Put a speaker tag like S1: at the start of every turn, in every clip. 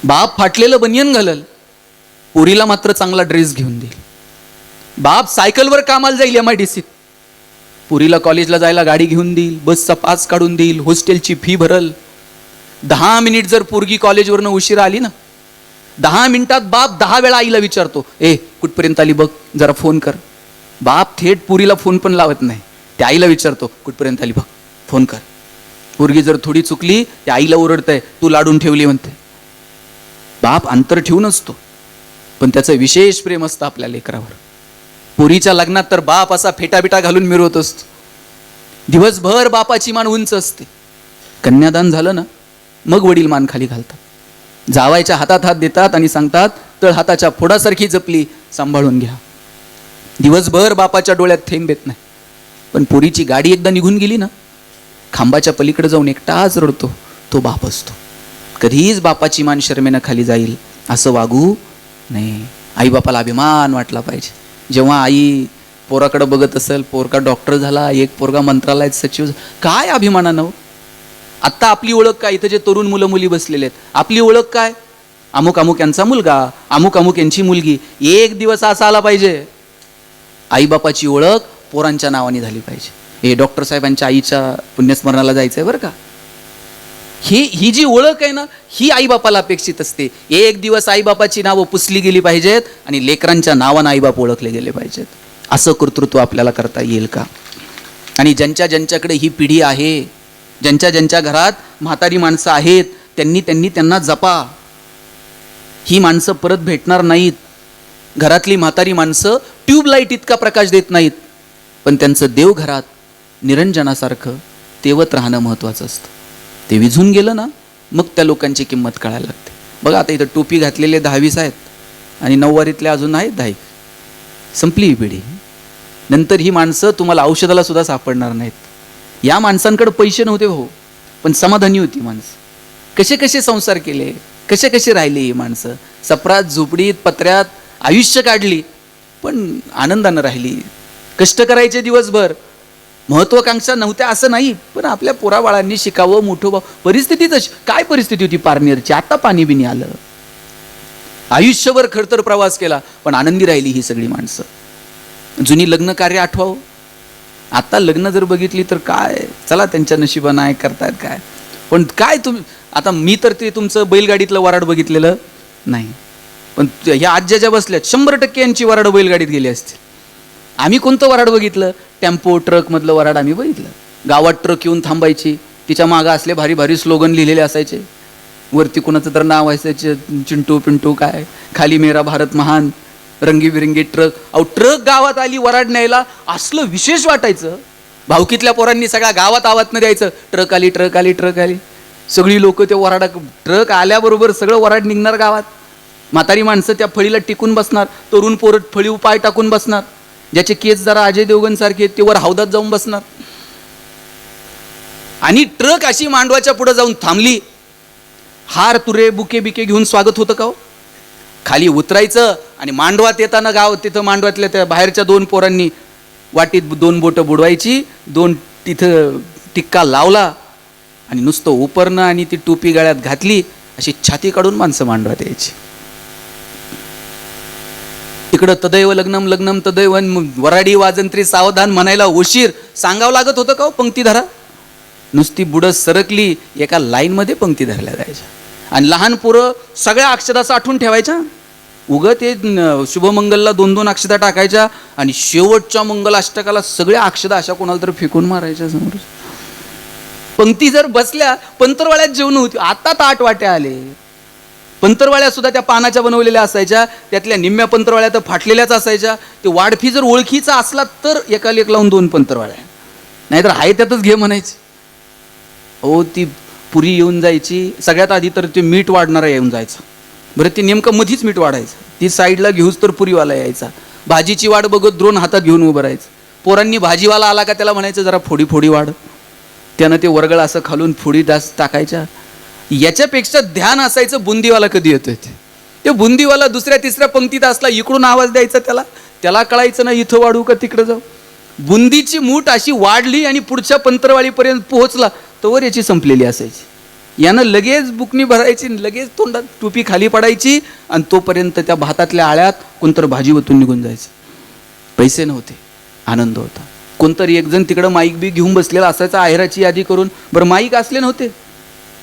S1: बाप फाटलेलं बनियन घालल, पोरीला मात्र चांगला ड्रेस घेऊन देईल. बाप सायकलवर कामाला जाईल MIDCत, पुरीला कॉलेजला जायला गाडी घेऊन देईल, बसचा पास काढून देईल, हॉस्टेलची फी भरल. 10 मिनिट जर पोरगी कॉलेजवरनं उशिरा आली ना, 10 मिनिटात बाप 10 वेळा आईला विचारतो, ए कुठपर्यंत आली बघ, जरा फोन कर. बाप थेट पुरीला फोन पण लावत नाही, त्या आईला विचारतो, कुठपर्यंत आली बघ, फोन कर. पोरगी जर थोडी चुकली, त्या आईला ओरडतंय, तू लाडून ठेवली म्हणते. बाप अंतर ठेवून असतो, पण त्याचं विशेष प्रेम असतं आपल्या लेकरावर. पुरीच्या लग्नात तर बाप असा फेटाबिटा घालून मिरवत असतो. दिवसभर बापाची मान उंच असते. कन्यादान झालं ना, मग वडील मान खाली घालतात, जावायच्या हातात हात देतात आणि सांगतात, तळ हाताच्या फोडासारखी जपली, सांभाळून घ्या. दिवसभर बापाच्या डोळ्यात थेंब येत नाही. पण पुरीची गाडी एकदा निघून गेली ना, खांबाच्या पलीकडे जाऊन एकटाच रडतो तो बाप असतो. कधीच बापाची मान शर्मेनं खाली जाईल असं वागू नये. आई बापाला अभिमान वाटला पाहिजे. जेव्हा आई पोराकडे बघत असेल, पोरगा डॉक्टर झाला, एक पोरगा मंत्रालयात सचिव, काय अभिमानानं. आत्ता आपली ओळख काय, इथं जे तरुण मुलं मुली बसलेले आहेत, आपली ओळख काय, अमुक अमुक यांचा मुलगा, अमुक अमुक यांची मुलगी. एक दिवस असा आला पाहिजे, आईबापाची ओळख पोरांच्या नावाने झाली पाहिजे. हे डॉक्टर साहेबांच्या आईच्या पुण्यस्मरणाला जायचंय बरं का. ही जी ओळख आहे ना, ही आईबापाला अपेक्षित असते. एक दिवस आईबापाची नावं पुसली गेली पाहिजेत आणि लेकरांच्या नावानं आईबाप ओळखले गेले पाहिजेत. असं कर्तृत्व आपल्याला करता येईल का? आणि ज्यांच्याकडे ही पिढी आहे, ज्यांच्या घरात म्हातारी माणसं आहेत, त्यांना जपा. ही माणसं परत भेटणार नाहीत. घरातली म्हातारी माणसं ट्यूबलाईट इतका प्रकाश देत नाहीत, पण त्यांचं देवघरात निरंजनासारखं तेवत राहणं महत्त्वाचं असतं. ते विझून गेलं ना, मग त्या लोकांची किंमत कळायला लागते. बघा आता इथं टोपी घातलेले 10-20 आहेत आणि 9वारीतले अजून आहेत 10. संपली ही पिढी. नंतर ही माणसं तुम्हाला औषधाला सुद्धा सापडणार नाहीत. या माणसांकडे पैसे नव्हते हो, पण समाधानी होती माणसं. कसे कसे संसार केले, कसे कसे राहिले ही माणसं. सपरात झोपडीत पत्र्यात आयुष्य काढली, पण आनंदानं राहिली. कष्ट करायचे दिवसभर, महत्वाकांक्षा नव्हत्या असं नाही, पण आपल्या पोराबाळांनी शिकावं, मोठं व्हावं. परिस्थिती तशी काय परिस्थिती होती पारनेरची, आता पाणी बिनी आलं. आयुष्यभर खडतर प्रवास केला, पण आनंदी राहिली ही सगळी माणसं. जुनी लग्न कार्य आठवावं. आता लग्न जर बघितली तर काय, चला त्यांच्या नशिबा नाही करतायत काय, पण काय तुम्ही आता, मी तर ते तुमचं बैलगाडीतलं वराड बघितलेलं नाही, पण ह्या आज्या ज्या बसल्यात 100% यांची वराड बैलगाडीत गेली असतील. आम्ही कोणतं वराड बघितलं? टेम्पो ट्रकमधलं वराड आम्ही बघितलं. गावात ट्रक येऊन थांबायची, तिच्या मागं असले भारी भारी स्लोगन लिहिलेले असायचे. वरती कुणाचं तर नाव असायचे, चिंटू पिंटू काय, खाली मेरा भारत महान, रंगीबिरंगी ट्रक. अहो ट्रक गावात आली वराड न्यायला, असलं विशेष वाटायचं. भावकीतल्या पोरांनी सगळ्या गावात आवाज न द्यायचं, ट्रक आली ट्रक आली ट्रक आली. सगळी लोक त्या वराडा, ट्रक आल्याबरोबर सगळं वराड निघणार गावात. म्हातारी माणसं त्या फळीला टिकून बसणार, तरुण पोरं फळी पाय टाकून बसणार. ज्याचे केस जरा अजय देवगण सारखे ते वर हौदात जाऊन बसणार. आणि ट्रक अशी मांडवाच्या पुढे जाऊन थांबली, हार तुरे बुके बिके घेऊन स्वागत होतं का हो? खाली उतरायचं आणि मांडवात येताना गाव, तिथं मांडवातल्या त्या बाहेरच्या 2 पोरांनी वाटीत 2 बोटं बुडवायची, 2 तिथं टिक्का लावला आणि नुसतं उपरणं आणि ती टोपी गळ्यात घातली, अशी छाती काढून माणसं मांडवात यायची. इकडं तदैव लग्नम लग्नम तदैव, वराडी वाजंत्री सावधान म्हणायला उशीर, सांगावं लागत होतं का हो पंक्ती धरा? नुसती बुडं सरकली, एका लाईनमध्ये पंक्ती धरल्या जायच्या. आणि लहान पोरं सगळ्या अक्षदा साठवून ठेवायच्या. उगं ते शुभमंगलला 2-2 अक्षदा टाकायच्या आणि शेवटच्या मंगल अष्टकाला सगळ्या अक्षदा अशा कोणाला तर फेकून मारायच्या समोर. पंक्ती जर बसल्या, पंतरवाड्यात जेवण होती. आता ताट वाट्या आले. पंतरवाड्या सुद्धा त्या पानाच्या बनवलेल्या असायच्या, त्यातल्या निम्म्या पंतरवाड्या तर फाटलेल्याच असायच्या. ते वाढफी जर ओळखीचा असला तर एका लेक लावून 2 पंतरवाड्या, नाहीतर आहे त्यातच घे म्हणायची. हो ती पुरी येऊन जायची. सगळ्यात आधी तर ते मीठ वाढणारा येऊन जायचा. बरं ते नेमकं मधीच मीठ वाढायचं, ती साईडला घेऊच तर पुरीवाला यायचा. भाजीची वाट बघत द्रोण हातात घेऊन उभं राहायचं. पोरांनी भाजीवाला आला का त्याला म्हणायचं जरा फोडी फोडी वाढ. त्यानं ते वर्गळ असं खालून फोडी जास्त टाकायच्या. याच्यापेक्षा ध्यान असायचं बुंदीवाला कधी येतोय ते. बुंदीवाला 2ऱ्या-3ऱ्या पंक्तीत असला, इकडून आवाज द्यायचा त्याला कळायचं ना इथं वाढू का तिकडं जाऊ. बुंदीची मूठ अशी वाढली आणि पुढच्या पंतरवाळीपर्यंत पोहोचला तोवर याची संपलेली असायची. यानं लगेच बुकणी भरायची, लगेच तोंडात टोपी खाली पडायची आणि तोपर्यंत त्या भातातल्या आळ्यात कोणतर भाजी वतून निघून जायचं. पैसे नव्हते, आनंद होता. कोणतरी एक जण तिकडं माईक बी घेऊन बसलेला असायचा आहेराची यादी करून. बरं माईक असले नव्हते,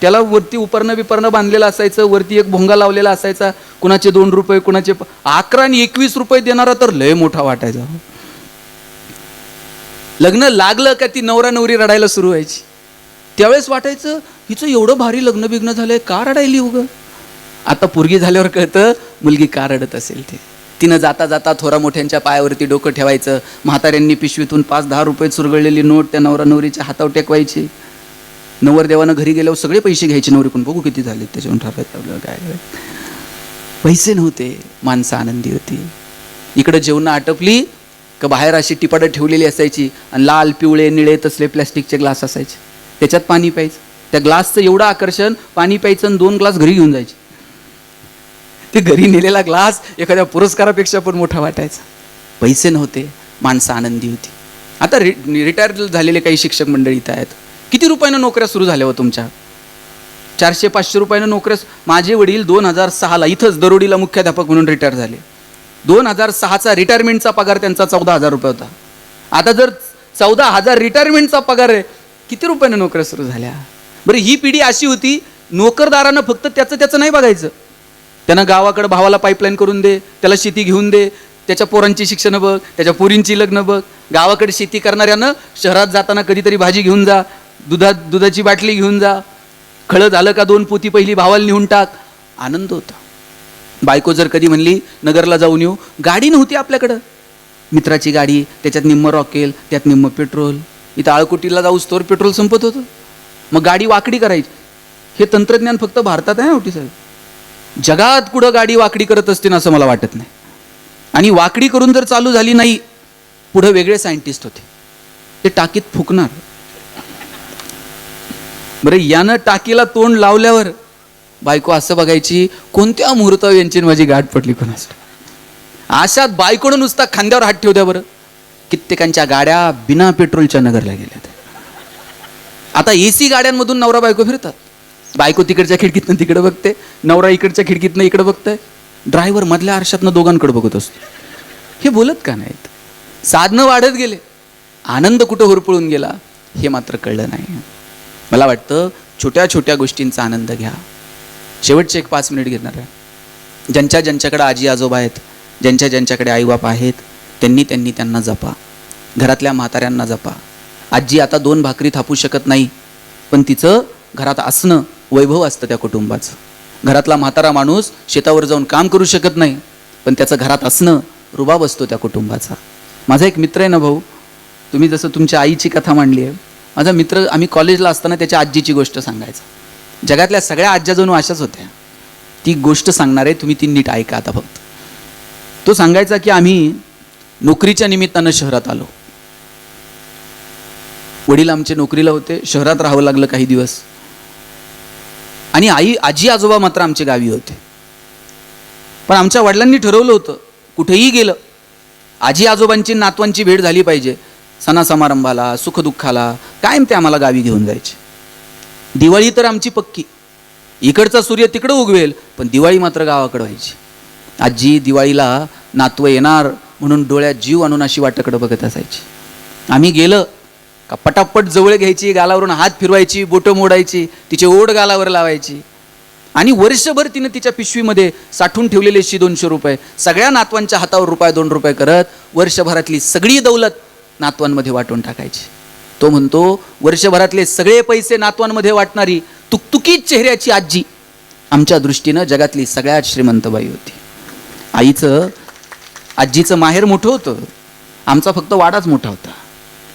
S1: त्याला वरती उपरणं बिपरणं बांधलेलं असायचं, वरती एक भोंगा लावलेला असायचा. कुणाचे 2 रुपये, कुणाचे 11 आणि 21 रुपये देणारा तर लय मोठा वाटायचा. लग्न लागलं का ती नवरा नवरी रडायला सुरू व्हायची. त्यावेळेस वाटायचं हिचं एवढं भारी लग्न बिग्न झालंय, का रडायली उगं. आता पोरगी झाल्यावर कळतं मुलगी का रडत असेल ते. तिनं जाता जाता थोरा मोठ्यांच्या पायावरती डोकं ठेवायचं. म्हाताऱ्यांनी पिशवीतून 5-10 रुपये चुरगळलेली नोट त्या नवरा नवरीच्या हातावर टेकवायची. नवरदेवानं घरी गेल्यावर सगळे पैसे घ्यायचे नवरीकडून, बघू किती झाले त्याच्यावर ठरवायचं आपल्याला काय. पैसे नव्हते, माणसं आनंदी होती. इकडं जेवणं आटपली का बाहेर अशी टिपाडं ठेवलेली असायची आणि लाल पिवळे निळे तसले प्लॅस्टिकचे ग्लास असायचे, त्याच्यात पाणी प्यायचं. त्या ग्लासचं एवढं आकर्षण, पाणी प्यायचं आणि 2 ग्लास घरी घेऊन जायचे. ते घरी नेलेला ग्लास एखाद्या पुरस्कारापेक्षा पण मोठा वाटायचा. पैसे नव्हते, माणसं आनंदी होती. आता रिटायर झालेले काही शिक्षक मंडळी इथं आहेत. किती रुपयानं नोकऱ्या सुरू झाल्या हो तुमच्या? 400-500 रुपयानं नोकऱ्या. माझे वडील 2006ला इथंच दरोडीला मुख्याध्यापक म्हणून रिटायर झाले. 2006चा रिटायरमेंटचा पगार त्यांचा 14,000 रुपये होता. आता जर 14,000 रिटायरमेंटचा पगार आहे, किती रुपयानं नोकऱ्या सुरू झाल्या? बरं, ही पिढी अशी होती, नोकरदारानं फक्त त्याचं नाही बघायचं. त्यानं गावाकडे भावाला पाईपलाईन करून दे, त्याला शेती घेऊन दे, त्याच्या पोरांची शिक्षण बघ, त्याच्या पोरींची लग्न बघ. गावाकडे शेती करणाऱ्यानं शहरात जाताना कधीतरी भाजी घेऊन जा, दुधाची बाटली घेऊन जा, खळं झालं का 2 पोती पहिली भावाला नेऊन टाक. आनंद होता. बायको जर कधी म्हणली नगरला जाऊन येऊ, गाडी नव्हती आपल्याकडं, मित्राची गाडी, त्याच्यात निम्म रॉकेल, त्यात निम्म पेट्रोल. इथं आळकुटीला जाऊस तोवर पेट्रोल संपत होतं, मग गाडी वाकडी करायची. हे तंत्रज्ञान फक्त भारतात आहे होती साहेब, जगात कुठं गाडी वाकडी करत असते ना असं मला वाटत नाही. आणि वाकडी करून जर चालू झाली नाही, पुढे वेगळे सायंटिस्ट होते, ते टाकीत फुकणार. बरं, यानं टाकीला तोंड लावल्यावर बायको असं बघायची, कोणत्या मुहूर्तावर यांची माझी गाठ पडली कोणास. अशात बायकोनं नुसता खांद्यावर हात ठेवत्या. बरं, कित्येकांच्या गाड्या बिना पेट्रोलच्या नगरला गेल्यात. आता AC गाड्यांमधून नवरा बायको फिरतात. बायको तिकडच्या खिडकीतनं तिकडे बघते, नवरा इकडच्या खिडकीतनं इकडे बघताय, ड्रायव्हर मधल्या आरशातनं दोघांकडे बघत असतो. हे बोलत का नाहीत? साधनं वाढत गेले, आनंद कुठं होरपळून गेला हे मात्र कळलं नाही. मला वाटतं छोट्या छोट्या गोष्टींचा आनंद घ्या. शेवटचे एक 5 मिनिट घेणार आहे. ज्यांच्याकडे आजी आजोबा आहेत, ज्यांच्याकडे आईबाप आहेत, त्यांना जपा. घरातल्या म्हाताऱ्यांना जपा. आजी आता 2 भाकरी थापू शकत नाही, पण तिचं घरात असणं वैभव असतं त्या कुटुंबाचं. घरातला म्हातारा माणूस शेतावर जाऊन काम करू शकत नाही, पण त्याचं घरात असणं रुबाब असतो त्या कुटुंबाचा. माझा एक मित्र आहे ना भाऊ, तुम्ही जसं तुमच्या आईची कथा मांडली आहे, माझा मित्र, आम्ही कॉलेजला असताना त्याच्या आजीची गोष्ट सांगायचा. जगातल्या सगळ्या आज्या जणू अशाच होत्या. ती गोष्ट सांगणार आहे, तुम्ही ती नीट ऐका आता फक्त. तो सांगायचा की आम्ही नोकरीच्या निमित्तानं शहरात आलो. वडील आमचे नोकरीला होते, शहरात राहावं लागलं काही दिवस, आणि आजी आजोबा मात्र आमचे गावी होते. पण आमच्या वडिलांनी ठरवलं होतं, कुठेही गेलं आजी आजोबांची नातवांची भेट झाली पाहिजे. सणासमारंभाला, सुखदुःखाला कायम ते आम्हाला गावी घेऊन जायचे. दिवाळी तर आमची पक्की, इकडचा सूर्य तिकडं उगवेल, पण दिवाळी मात्र गावाकडं व्हायची. आजी दिवाळीला नातवं येणार म्हणून डोळ्यात जीव आणून अशी वाटाकडं बघत असायची. आम्ही गेलं का पटापट जवळ घ्यायची, गालावरून हात फिरवायची, बोटं मोडायची, तिचे ओढ गालावर लावायची, आणि वर्षभर तिनं तिच्या पिशवीमध्ये साठवून ठेवलेले 100-200 रुपये सगळ्या नातवांच्या हातावर ₹1-2 करत वर्षभरातली सगळी दौलत नातवांमध्ये वाटून टाकायची. तो म्हणतो, वर्षभरातले सगळे पैसे नातवांमध्ये वाटणारी तुकतुकीत चेहऱ्याची आजी आमच्या दृष्टीनं जगातली सगळ्यात श्रीमंत बाई होती. आजीचं माहेर मोठं होतं, आमचा फक्त वाडाच मोठा होता.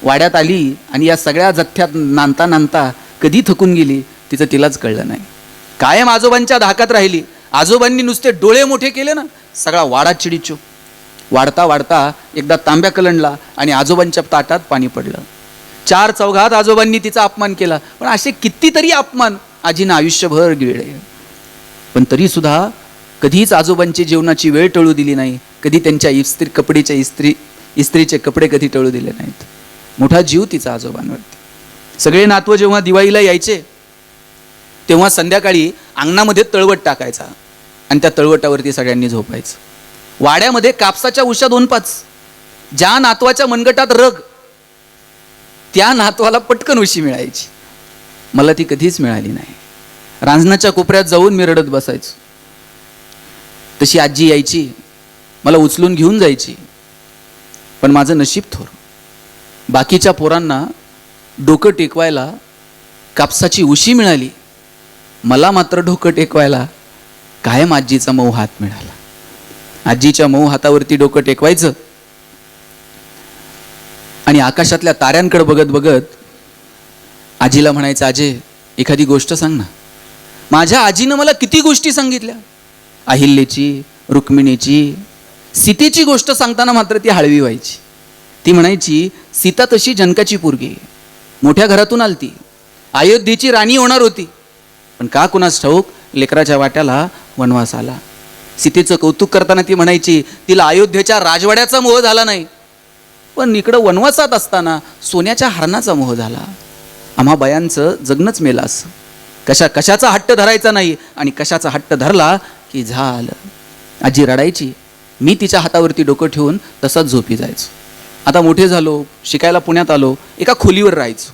S1: वाड्यात आली आणि या सगळ्या जथ्यात नांदता कधी थकून गेली तिचं तिलाच कळलं नाही. कायम आजोबांच्या धाकात राहिली. आजोबांनी नुसते डोळे मोठे केले ना, सगळा वाडा चिडीचो. वाढता वाढता एकदा तांब्या कलंडला आणि आजोबांच्या ताटात पाणी पडलं. 4 चौघात आजोबांनी तिचा अपमान केला, पण असे कितीतरी अपमान आजीनं आयुष्यभर गिळले. पण तरी सुद्धा कधीच आजोबांची जेवणाची वेळ टळू दिली नाही, कधी त्यांच्या इस्त्रीचे कपडे कधी टळू दिले नाहीत. मोठा जीव तिचा आजोबांवरती. सगळे नातवं जेव्हा दिवाळीला यायचे तेव्हा संध्याकाळी अंगणामध्ये तळवट टाकायचा आणि त्या तळवटावरती सगळ्यांनी झोपायचं. वाड्यामध्ये कापसाच्या उशा 2-5. ज्या नातवाच्या मनगटात रग त्या नातवाला पटकन उशी मिळायची. मला ती कधीच मिळाली नाही. रांजणाच्या कोपऱ्यात जाऊन मी रडत बसायचो. तशी आजी यायची, मला उचलून घेऊन जायची. पण माझं नशीब थोर. बाकीच्या पोरांना डोकं टेकवायला कापसाची उशी मिळाली, मला मात्र डोकं टेकवायला कायम आजीचा मऊ हात मिळाला. आजीच्या मऊ हातावरती डोकं टेकवायचं आणि आकाशातल्या ताऱ्यांकडे बघत बघत आजीला म्हणायचं, आजे एखादी गोष्ट सांग ना. माझ्या आजीनं मला किती गोष्टी सांगितल्या. अहिल्याची, रुक्मिणीची, सीतेची गोष्ट सांगताना मात्र ती हळवी व्हायची. ती म्हणायची, सीता तशी जनकाची पोरगी, मोठ्या घरातून आलती, अयोध्येची राणी होणार होती, पण का कुणास ठाऊक लेकराच्या वाट्याला वनवास आला. सीतेचं कौतुक करताना ती म्हणायची, तिला अयोध्येच्या राजवाड्याचा मोह झाला नाही, पण इकडं वनवासात असताना सोन्याच्या हरणाचा मोह झाला. आम्हा बायांचं जगणंच मेलं असं. कशाचा हट्ट धरायचा नाही आणि कशाचा हट्ट धरला की झालं. आजी रडायची. मी तिच्या हातावरती डोकं ठेवून तसाच झोपी जायचो. आता मोठे झालो, शिकायला पुण्यात आलो, एका खोलीवर राहायचो.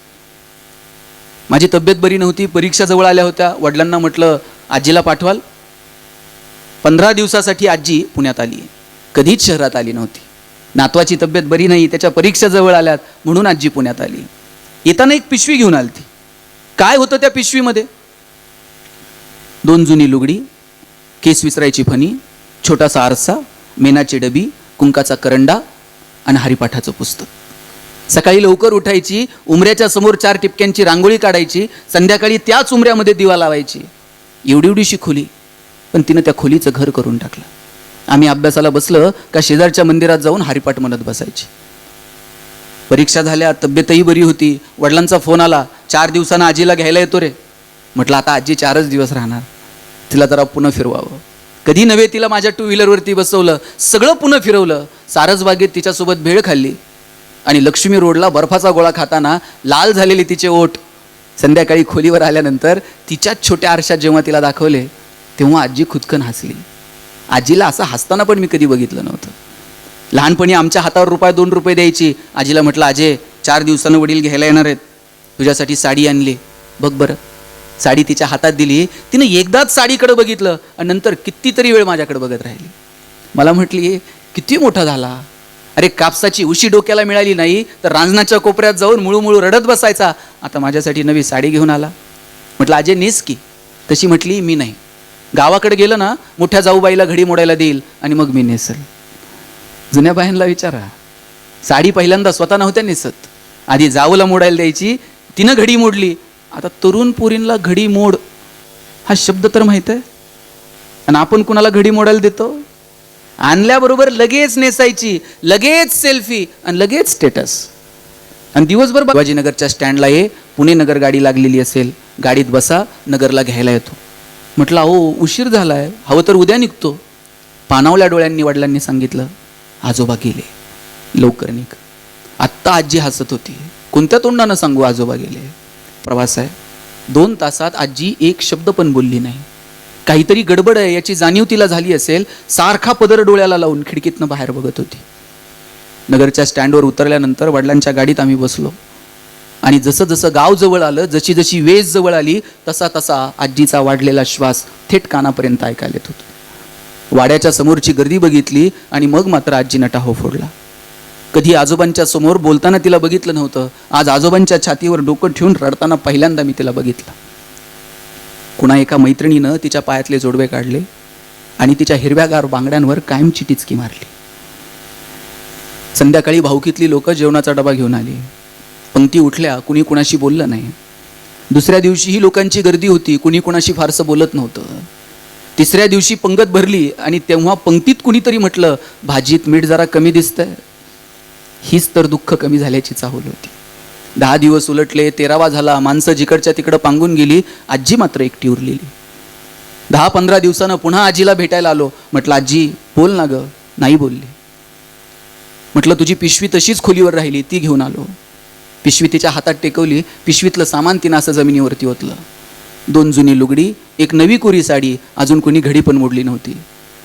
S1: माझी तब्येत बरी नव्हती, परीक्षा जवळ आल्या होत्या. वडिलांना म्हटलं, आजीला पाठवाल. 15 दिवसासाठी आजी पुण्यात आली. कधीच शहरात आली नव्हती. नातवाची तब्येत बरी नाही, त्याच्या परीक्षा जवळ आल्यात म्हणून आजी पुण्यात आली. येताना एक पिशवी घेऊन आलती. काय होतं त्या पिशवीमध्ये? 2 जुनी लुगडी, केस विसरायची फणी, छोटासा आरसा, मेणाची डबी, कुंकाचा करंडा आणि हरिपाठाचं पुस्तक. सकाळी लवकर उठायची, उमऱ्याच्या समोर 4 टिपक्यांची रांगोळी काढायची, संध्याकाळी त्याच उमऱ्यामध्ये दिवा लावायची. एवढीशी खोली, पण तिनं त्या खोलीचं घर करून टाकलं. आम्ही अभ्यासाला बसलं का शेजारच्या मंदिरात जाऊन हरिपाठ म्हणत बसायची. परीक्षा झाल्या, तब्येतही बरी होती. वडिलांचा फोन आला, 4 दिवसांना आजीला घ्यायला येतो रे. म्हटलं आता आजी 4च दिवस राहणार, तिला जरा पुन्हा फिरवावं. कधी नव्हे तिला माझ्या 2 व्हीलरवरती बसवलं, सगळं पुन्हा फिरवलं. सारसबागेत तिच्यासोबत भेळ खाल्ली आणि लक्ष्मी रोडला बर्फाचा गोळा खाताना लाल झालेले तिचे ओठ. संध्याकाळी खोलीवर आल्यानंतर तिच्याच छोट्या आरशात जेव्हा तिला दाखवले तेव्हा आजी खुदकन हसली. आजीला असं हसताना पण मी कधी बघितलं नव्हतं. लहानपणी आमच्या हातावर ₹2 द्यायची. आजीला म्हटलं, आजे 4 दिवसानं वडील घ्यायला येणार आहेत, तुझ्यासाठी साडी आणली, बघ बरं. साडी तिच्या हातात दिली. तिनं एकदाच साडीकडे बघितलं आणि नंतर कितीतरी वेळ माझ्याकडे बघत राहिली. मला म्हटली, किती मोठा झाला. अरे कापसाची उशी डोक्याला मिळाली नाही तर रांजणाच्या कोपऱ्यात जाऊन मुळूमुळू रडत बसायचा, आता माझ्यासाठी नवी साडी घेऊन आला. म्हटलं, आजे नेस की. तशी म्हटली, मी नाही. गावाकडे गेलं ना मोठ्या जाऊबाईला घडी मोडायला देईल आणि मग मी नेसल. जुन्या बायांना विचारा, साडी पहिल्यांदा स्वतः नव्हत्या नेसत, आधी जाऊला मोडायला द्यायची, तिनं घडी मोडली. आता तरुण पोरींला घडी मोड हा शब्द तर माहित आहे, आणि आपण कुणाला घडी मोडायला देतो? आणल्याबरोबर लगेच नेसायची, लगेच सेल्फी आणि लगेच स्टेटस. आणि दिवसभर शिवाजीनगरच्या स्टँडला ये, पुणे नगर गाडी लागलेली असेल, गाडीत बसा, नगरला घ्यायला येतो. म्हटलं, अहो उशीर झालाय, हवं तर उद्या निघतो. पाणावल्या डोळ्यांनी वडिलांनी सांगितलं, आजोबा गेले, लवकर निघ. आत्ता आजी हसत होती. कोणत्या तोंडानं सांगू आजोबा गेले? प्रवास आहे. 2 तासात आजी एक शब्द पण बोलली नाही. काहीतरी गडबड आहे याची जाणीव तिला झाली असेल. सारखा पदर डोळ्याला लावून खिडकीतनं बाहेर बघत होती. नगरच्या स्टँडवर उतरल्यानंतर वडिलांच्या गाडीत आम्ही बसलो आणि जसं जसं गाव जवळ आलं, जशी जशी वेस जवळ आली, तसा तसा आजीचा वाढलेला श्वास थेट कानापर्यंत ऐकायला येत होता. वाड्याच्या समोरची गर्दी बघितली आणि मग मात्र आजीनं टाहो फोडला. कधी आजोबांच्या समोर बोलताना तिला बघितलं नव्हतं. आज आजोबांच्या छातीवर डोकं ठेवून रडताना पहिल्यांदा मी तिला बघितलं. कुणा एका मैत्रिणीनं तिच्या पायातले जोडवे काढले आणि तिच्या हिरव्यागार बांगड्यांवर कायमची टिचकी मारली. संध्याकाळी भाऊकीतली लोक जेवणाचा डबा घेऊन आली. पंक्ती उठल्या, कुणी कुणाशी बोललं नाही. दुसऱ्या दिवशीही लोकांची गर्दी होती, कुणी कुणाशी फारसं बोलत नव्हतं. तिसऱ्या दिवशी पंगत भरली आणि तेव्हा पंक्तीत कुणीतरी म्हटलं, भाजीत मीठ जरा कमी दिसतंय. हीच तर दुःख कमी झाल्याची चाहूल होती. 10 दिवस उलटले, 13वा झाला. माणसं जिकडच्या तिकडं पांगून गेली, आजी मात्र एकटी उरलेली. 10-15 दिवसानं पुन्हा आजीला भेटायला आलो. म्हटलं, आजी बोल ना ग. नाही बोलली. म्हटलं, तुझी पिशवी तशीच खोलीवर राहिली, ती घेऊन आलो. पिशवी तिच्या हातात टेकवली. पिशवीतलं सामान तिनं असं जमिनीवरती ओतलं. 2 जुनी लुगडी, एक नवी कोरी साडी, अजून कोणी घडी पण मोडली नव्हती.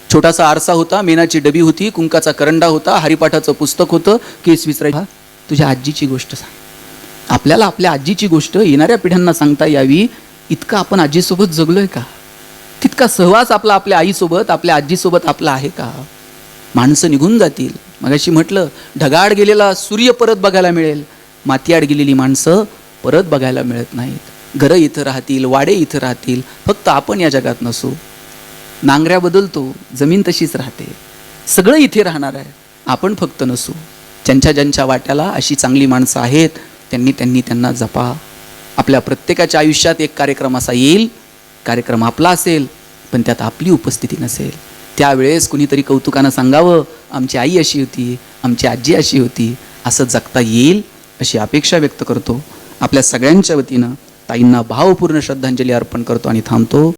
S1: छोटासा आरसा होता, मेणाची डबी होती, कुंकाचा करंडा होता, हरिपाठाचं पुस्तक होतं, केस विसरायचा. तुझ्या आजीची गोष्ट सांग. आपल्याला आपल्या आजीची गोष्ट येणाऱ्या पिढ्यांना सांगता यावी इतका आपण आजीसोबत जगलोय का? तितका सहवास आपला आपल्या आईसोबत, आपल्या आजीसोबत आपला आहे का? माणसं निघून जातील. मगाशी म्हटलं, ढगाड गेलेला सूर्य परत बघायला मिळेल, मातीआड गेलेली माणसं परत बघायला मिळत नाहीत. घरं इथं राहतील, वाडे इथं राहतील, फक्त आपण या जगात नसू. नांगऱ्या बदलतो, जमीन तशीच राहते, सगळं इथे राहणार आहे, आपण फक्त नसू. ज्यांच्या ज्यांच्या वाट्याला अशी चांगली माणसं आहेत त्यांना जपा. आपल्या प्रत्येकाच्या आयुष्यात एक कार्यक्रम असा येईल, कार्यक्रम आपला असेल पण त्यात आपली उपस्थिती नसेल. त्यावेळेस कुणीतरी कौतुकानं सांगावं, आमची आई अशी होती, आमची आजी अशी होती, असं जगता येईल अशी अपेक्षा व्यक्त करतो. आपल्या सगळ्यांच्या वतीनं ताईंना भावपूर्ण श्रद्धांजली अर्पण करतो आणि थांबतो.